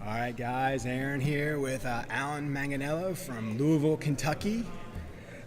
All right, guys, Aaron here with Allan Manganello from Louisville, Kentucky.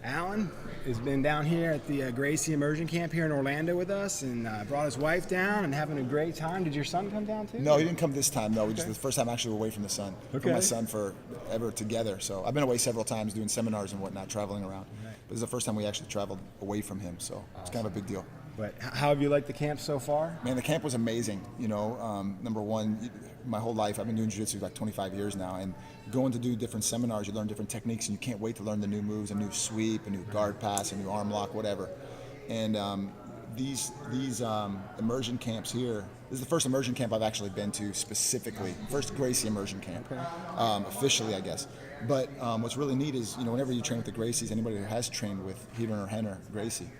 Allan has been down here at the Gracie Immersion camp here in Orlando with us and brought his wife down and having a great time. Did your son come down too? No, he didn't come this time. No, this is the first time actually away from the son. From my son forever together. So I've been away several times doing seminars and whatnot, traveling around. Right. But this is the first time we actually traveled away from him. So it's kind of a big deal. But how have you liked the camp so far? Man, the camp was amazing. You know, number one, my whole life I've been doing jiu-jitsu like 25 years now, and going to do different seminars, you learn different techniques, and you can't wait to learn the new moves, a new sweep, a new guard pass, a new arm lock, whatever. And these immersion camps here, this is the first immersion camp I've actually been to specifically, first Gracie immersion camp, officially, I guess. But what's really neat is, you know, whenever you train with the Gracies, anybody who has trained with Hedron or Henner, Gracie,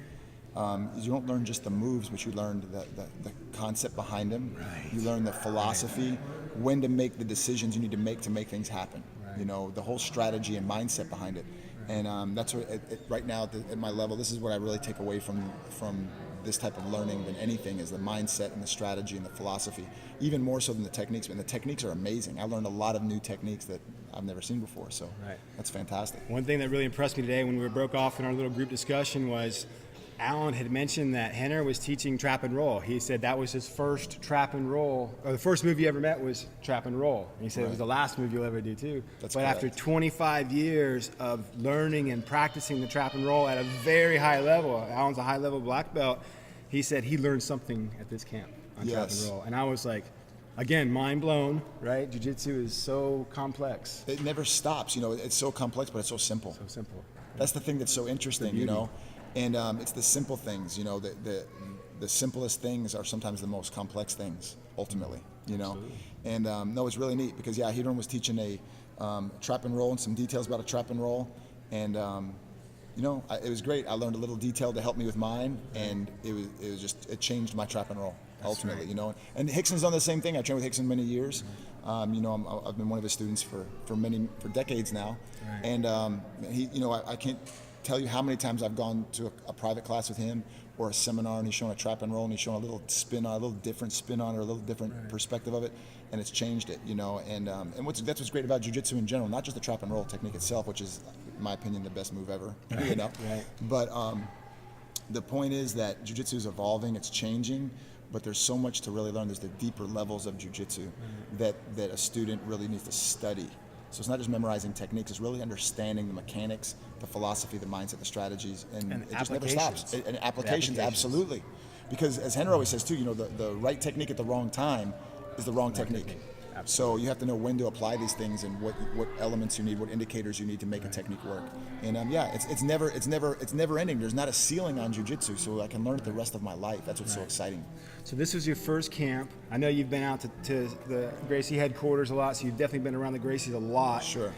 you don't learn just the moves, but you learn the concept behind them. Right. You learn the philosophy, when to make the decisions you need to make things happen. Right. You know, the whole strategy and mindset behind it. Right. And that's what, right now at my level, this is what I really take away from this type of learning than anything, is the mindset and the strategy and the philosophy, even more so than the techniques. And the techniques are amazing. I learned a lot of new techniques that I've never seen before, so that's fantastic. One thing that really impressed me today when we broke off in our little group discussion was Allan had mentioned that Henner was teaching trap and roll. He said that was his first trap and roll, or the first move he ever met was trap and roll. And he said it was the last move you'll ever do too. That's but correct. After 25 years of learning and practicing the trap and roll at a very high level, Allan's a high level black belt, he said he learned something at this camp on trap and roll. And I was like, again, mind blown, right? Jiu-jitsu is so complex. It never stops, you know, it's so complex, but it's so simple. So simple. That's the thing that's so interesting, you know. And it's the simple things, you know, the simplest things are sometimes the most complex things, ultimately, you know. Absolutely. And no, it's really neat because, yeah, Hedron was teaching a trap and roll and some details about a trap and roll. And, you know, it was great. I learned a little detail to help me with mine, and it changed my trap and roll, ultimately, you know. And Hickson's done the same thing. I trained with Hickson many years. You know, I've been one of his students for decades now. Right. And he, you know, I can't tell you how many times I've gone to a private class with him or a seminar, and he's showing a trap and roll, and he's showing a little spin on, a little different spin on, or a little different perspective of it, and it's changed it, you know. And that's what's great about jiu-jitsu in general, not just the trap and roll technique itself, which is, in my opinion, the best move ever, you know. Right. But the point is that jiu-jitsu is evolving, it's changing, but there's so much to really learn. There's the deeper levels of jiu-jitsu that a student really needs to study. So it's not just memorizing techniques, it's really understanding the mechanics, the philosophy, the mindset, the strategies, and it just never stops. And applications, absolutely. Because as Henry always says too, you know, the right technique at the wrong time is the wrong technique. So you have to know when to apply these things and what elements you need, what indicators you need to make a technique work. And yeah, it's never ending. There's not a ceiling on jiu-jitsu, so I can learn it the rest of my life. That's what's so exciting. So this was your first camp. I know you've been out to the Gracie headquarters a lot, so you've definitely been around the Gracies a lot. Sure.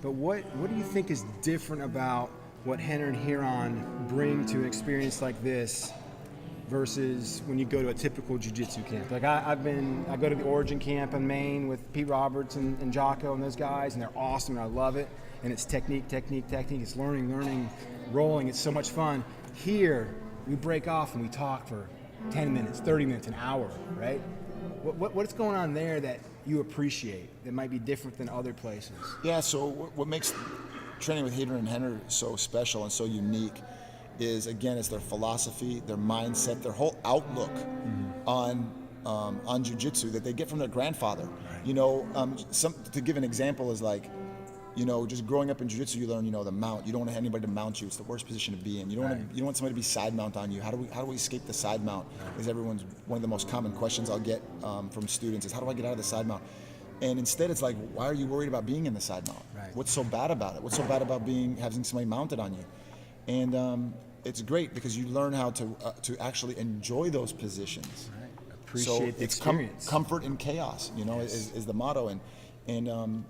But what do you think is different about what Henner and Hedron bring to an experience like this versus when you go to a typical jiu-jitsu camp? Like I go to the Origin camp in Maine with Pete Roberts and Jocko and those guys, and they're awesome and I love it. And it's technique. It's learning, rolling. It's so much fun. Here, we break off and we talk for 10 minutes, 30 minutes, an hour, right? What's going on there that you appreciate that might be different than other places? Yeah, so what makes training with Hedron and Henner so special and so unique is, again, it's their philosophy, their mindset, their whole outlook on jiu-jitsu that they get from their grandfather. Right. You know, to give an example is like, you know, just growing up in jiu-jitsu, you learn, you know, the mount. You don't want anybody to mount you. It's the worst position to be in. You don't want somebody to be side mount on you. How do we escape the side mount? Is one of the most common questions I'll get from students is, how do I get out of the side mount? And instead, it's like, why are you worried about being in the side mount? Right. What's so bad about it? What's so bad about having somebody mounted on you? And it's great because you learn how to actually enjoy those positions. Right. Appreciate the experience. Comfort in chaos, you know, is the motto. And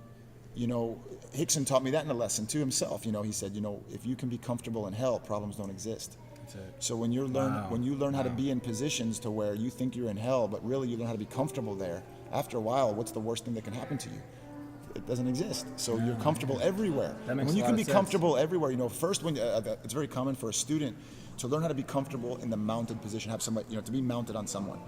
you know, Hickson taught me that in a lesson to himself. You know, he said, you know, if you can be comfortable in hell, problems don't exist. That's it. So when you learn how to be in positions to where you think you're in hell, but really you learn how to be comfortable there, after a while, what's the worst thing that can happen to you? It doesn't exist. So you're comfortable everywhere. When you can be comfortable everywhere, you know, first it's very common for a student to learn how to be comfortable in the mounted position, have somebody, to be mounted on someone,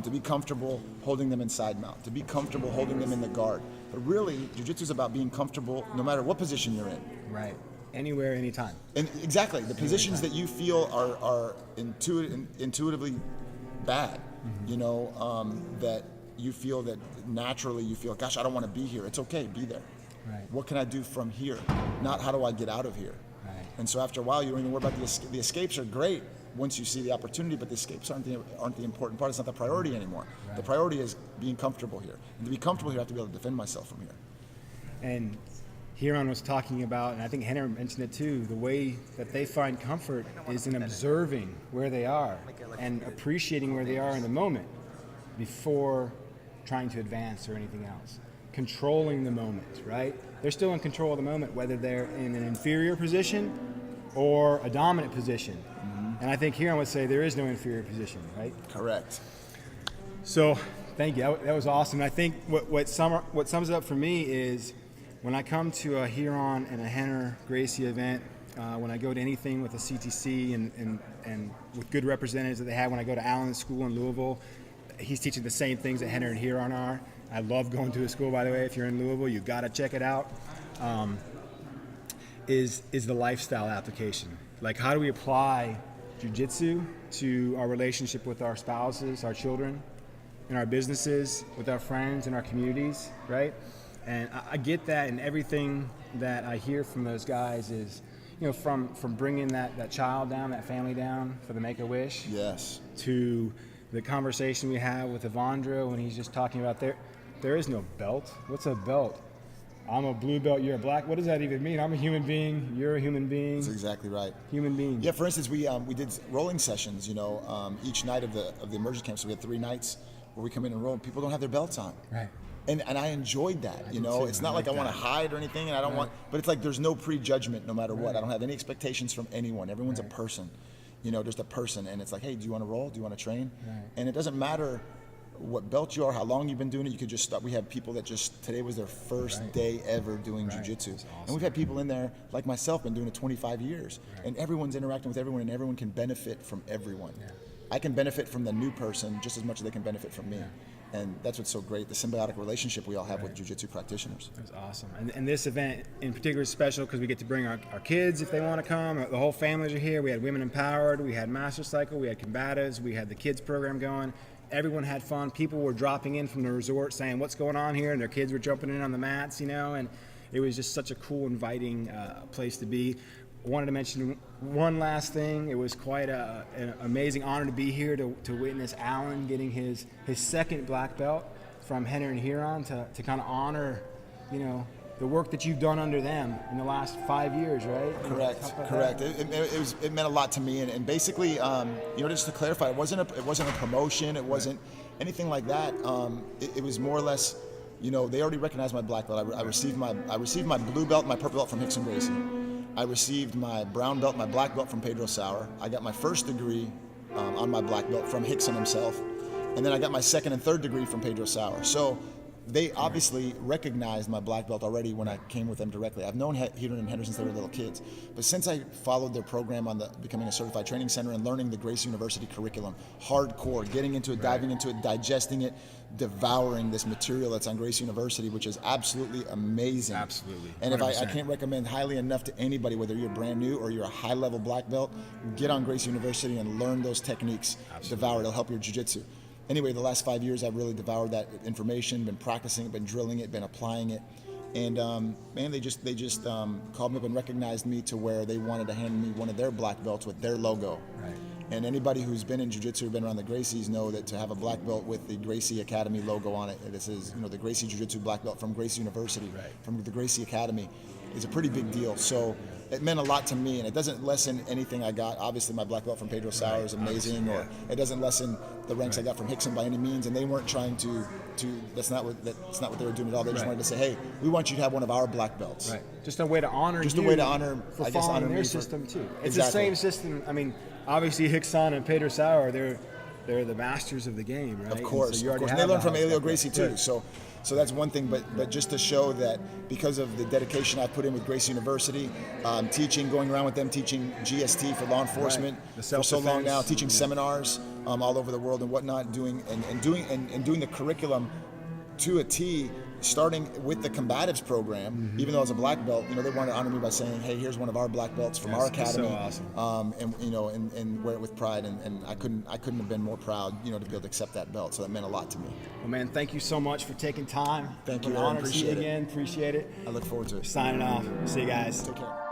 to be comfortable holding them in side mount, to be comfortable holding them in the guard. But really, jiu-jitsu is about being comfortable no matter what position you're in. Right. Anywhere, anytime. And exactly, the positions that you feel are intuitively bad, that you feel that naturally you feel, gosh, I don't want to be here. It's okay, be there. Right. What can I do from here? Not how do I get out of here? Right. And so after a while, you don't even worry about the escapes are great once you see the opportunity, but the escapes aren't the important part. It's not the priority anymore. Right. The priority is being comfortable here. And to be comfortable here, I have to be able to defend myself from here. And Hiron was talking about, and I think Henry mentioned it too, the way that they find comfort is in observing where they are and appreciating where they are in the moment before trying to advance or anything else. Controlling the moment, right? They're still in control of the moment, whether they're in an inferior position or a dominant position. And I think Hiron would say there is no inferior position, right? Correct. So, thank you. That was awesome. I think what sums it up for me is when I come to a Hiron and a Henner Gracie event, when I go to anything with a CTC and with good representatives that they have, when I go to Allan's school in Louisville, he's teaching the same things that Henner and Hiron are. I love going to his school, by the way. If you're in Louisville, you've got to check it out. Is the lifestyle application. Like, how do we apply jiu-jitsu to our relationship with our spouses, our children, in our businesses, with our friends, in our communities, right? And I get that, and everything that I hear from those guys is, from bringing that child down, that family down for the Make-A-Wish. Yes. To the conversation we have with Evandro when he's just talking about there is no belt. What's a belt? I'm a blue belt, you're a black. What does that even mean? I'm a human being, you're a human being. That's exactly right. Human being. Yeah, for instance, we did rolling sessions, each night of the immersion camp. So we had 3 nights where we come in and roll. People don't have their belts on. Right. And I enjoyed that, It's not like I want to hide or anything, and I don't want, but it's like there's no prejudgment no matter what. I don't have any expectations from anyone. Everyone's a person, just a person. And it's like, hey, do you want to roll? Do you want to train? Right. And it doesn't matter what belt you are, how long you've been doing it. You could just start. We have people that today was their first day ever doing jiu-jitsu. Awesome. And we've had people in there, like myself, been doing it 25 years. Right. And everyone's interacting with everyone, and everyone can benefit from everyone. Yeah. I can benefit from the new person just as much as they can benefit from me. Yeah. And that's what's so great, the symbiotic relationship we all have with jiu-jitsu practitioners. That's awesome. And this event in particular is special because we get to bring our kids if they want to come. The whole families are here. We had Women Empowered, we had Master Cycle, we had Combatives, we had the kids program going. Everyone had fun. People were dropping in from the resort saying, what's going on here? And their kids were jumping in on the mats, and it was just such a cool, inviting place to be. I wanted to mention one last thing. It was quite an amazing honor to be here to witness Allan getting his second black belt from Henner and Hiron to kind of honor, the work that you've done under them in the last 5 years, right? Correct. It meant a lot to me, and basically, just to clarify, it wasn't a promotion. It wasn't anything like that. It was more or less, they already recognized my black belt. I received my blue belt, my purple belt from Rickson Gracie. I received my brown belt, my black belt from Pedro Sauer. I got my first degree on my black belt from Rickson himself, and then I got my second and third degree from Pedro Sauer. So they obviously recognized my black belt already when I came with them directly. I've known Hiron and Henner since they were little kids, but since I followed their program on becoming a certified training center and learning the Gracie University curriculum, hardcore, getting into it, diving into it, digesting it, devouring this material that's on Gracie University, which is absolutely amazing. Absolutely. 100%. And if I can't recommend highly enough to anybody, whether you're brand new or you're a high-level black belt, get on Gracie University and learn those techniques. Absolutely. Devour it. It'll help your jiu-jitsu. Anyway, the last 5 years, I've really devoured that information, been practicing it, been drilling it, been applying it. And they just called me up and recognized me to where they wanted to hand me one of their black belts with their logo. Right. And anybody who's been in jiu-jitsu or been around the Gracies know that to have a black belt with the Gracie Academy logo on it, this is the Gracie Jiu-Jitsu black belt from Gracie University, from the Gracie Academy, is a pretty big deal. So it meant a lot to me, and it doesn't lessen anything I got. Obviously, my black belt from Pedro Sauer is amazing, or it doesn't lessen the ranks I got from Rickson by any means. And they weren't trying to. That's not what they were doing at all. They just wanted to say, hey, we want you to have one of our black belts. Right. Just a way to honor. Just a way to honor. For following their system too. It's the same system. I mean, obviously Rickson and Pedro Sauer, they're the masters of the game, right? Of course, so you of course. already And they have learn from that. Elio Gracie too. So that's one thing. But just to show that because of the dedication I put in with Gracie University, teaching, going around with them, teaching GST for law enforcement The for so long now, self-defense. teaching seminars all over the world and whatnot, doing the curriculum to a T, starting with the combatives program. Even though I was a black belt, they wanted to honor me by saying, "Hey, here's one of our black belts from our academy." So awesome. And wear it with pride. And I couldn't have been more proud, to be able to accept that belt. So that meant a lot to me. Well, man, thank you so much for taking time. Thank you, An Aaron. honor to see you Appreciate it. again. Appreciate it. I look forward to it. Signing off. See you guys. Take care.